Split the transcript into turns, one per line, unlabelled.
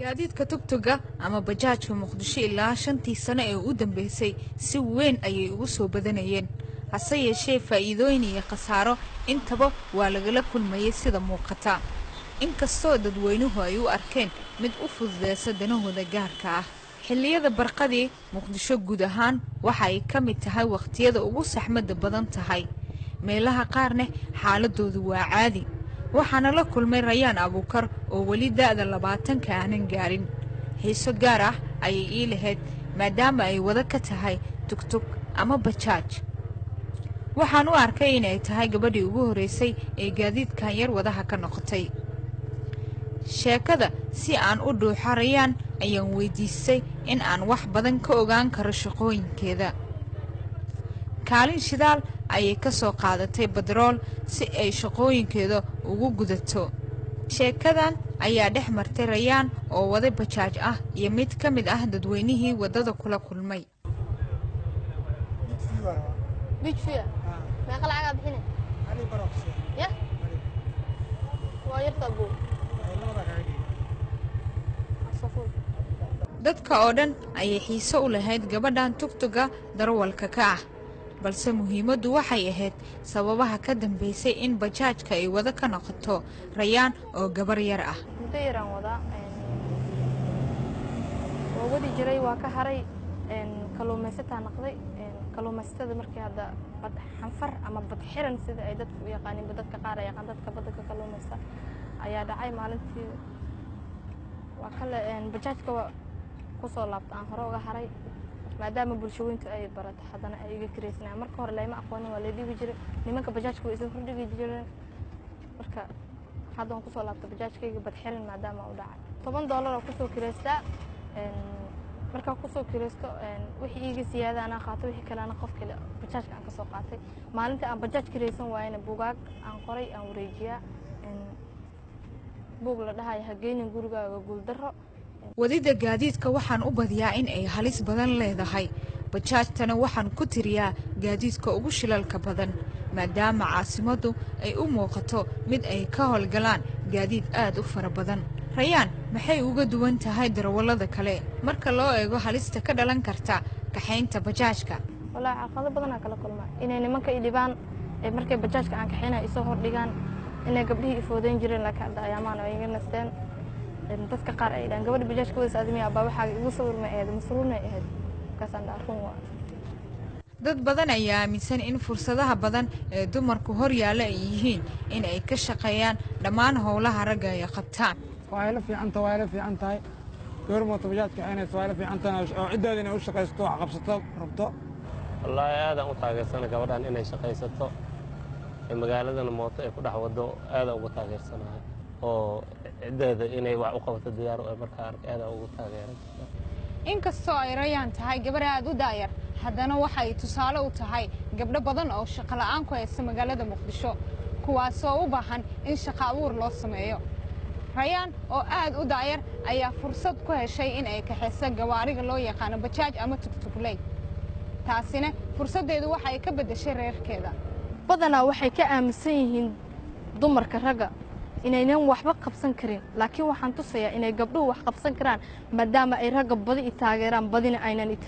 gaadiidka tugtuga ama bajaajka Muqdisho ilaa 5 sano ee u dambeysay si weyn ayay ugu soo badanayeen hase yeeshee faa'iidooyin iyo khasaaro intaba waa lagala kulmayay sida muuqata inkastoo dadweynuhu ay u arkeen mid u fududeysa danahooda gaarka ah xilliyada barqadii Muqdisho guud ahaan waxa ay ka mid tahay waqtiyada ugu saxmadda badan tahay meelaha qaarna xaaladoodu waa caadi waxaana la kulmay Rayaan Abuukar oo wali da'da 20 aanan gaarin xiiso gaar ah ayay ii lahayd maadaama ay wada ka tahay tugtug ama bajaaj waxaan u arkay in ay tahay gabadhii ugu horeysay ee gaadiidkan yar wadaha ka noqotay sheekada si aan u dhuuxo Rayaan ayaan weydiisay in aan wax badan ka ogaan karo shaqooyinkeeda kaalin shidaal ayay ka soo qaadatay badrool si ay shaqooyinkeeda ugu gudato sheekadan ayaa dhex martay Rayaan oo wada bajaaj ah iyo mid ka mid ah dadweynihii wadada kula kulmay dadka oo dhan ayay xiiso u lahayd gabadhan tugtuga darawalka ka ah balse muhiimaddu waxay ahayd sababaha ka dambeysay in bajaajka ay wada ka noqoto Rayaan oo gabar yar ah
mudayran wada oo wadi jiray waa ka haray kalluumaysataa noqday kalluumaysatada markii hadda bad xanfar ama bad xiran sida ay dadku u yaqaaniin dadka qaar ay yaqaan dadka badda ka kalluumaysta ayaa dhacay maalintii waa kale bajaajka ku soo laabtay aan hore uga haray maadaama bulshooyinka ay baratay hadana ay iga kireysnaa marka hore leeyma aqoonin waa leedigi jiray nimanka bajaajka way isoo hordhigi jireen marka hadda ku soo laabtay bajaajkayga bad xiran maadaama uu dhacay $10 oo ku soo kireystaa marka ku soo kireysto wixii iga siyaadana qaato wixii kale ana qof kale bajaajka aan ka soo qaatay maalinta aan bajaaj kireysan waayna buugaag aan qoray aan wareejiyaa buug la dhahay hageenin gurigaaga guuldaro wadida gaadiidka waxaan u badiyaa in ay halis badan leedahay bajaajtana waxaan ku tiriyaa gaadiidka ugu shilalka badan maadaama caasimadu ay u muuqato mid ay ka howlgalaan gaadiid aad u fara badan Rayaan maxay uga duwan tahay darawalada kale marka loo eego halista ka dhalan karta kaxeynta bajaajka wallahi caqabado badan kala kulma inay nimanka idibaan markay bajaajka aan kaxeynaa isoo hor dhigaan inay gabdhihii ifoodeyn jireen laakiin ayaamaan ay iga nasteen dadka qaar ay dhan gabadha bajaajka wada saadimiya baa waxa ugu sawirma ee masruuna ahayd kaasaan dhaafun waa dad badan ayaa aaminsan in fursadaha badan ee dumarku hor yaala ay yihiin in ay ka shaqeeyaan dhammaan howlaha ragga ay qabtaan
waa la fiican tahay gabar mooto bajaajka inay waa la fiican tahay oo ciidadeena inay u shaqeysto wax qabsato rabto
wallahi aad aan u taageersan gabadhan inay shaqeysato magaaladana mooto ay ku dhax wado aad ugu taageersanahay oo ciidadeeda inay wax u qabato diyaar oo markaa aad ugu taageeran
inkastoo ay Rayaan tahay gabar aad u daayar haddana waxay tusaale u tahay gabdho badan oo shaqo la'aan ku haysta magaalada Muqdisho kuwaas oo u baahan in shaqo abuur loo sameeyo Rayaan oo aad u daayar ayaa fursad ku heshay in ay kaxeyso gawaariga loo yaqaan bajaaj ama tugtugley taasina fursadeedu waxay ka bedeshay reerkeeda badana waxay ka aaminsan yihiin dumarka raga inaynan waxba qabsan karin laakiin waxaan tusayaa inay gabdhuhu wax qabsan karaan maadaama ay raga badi taageeraan badina aynan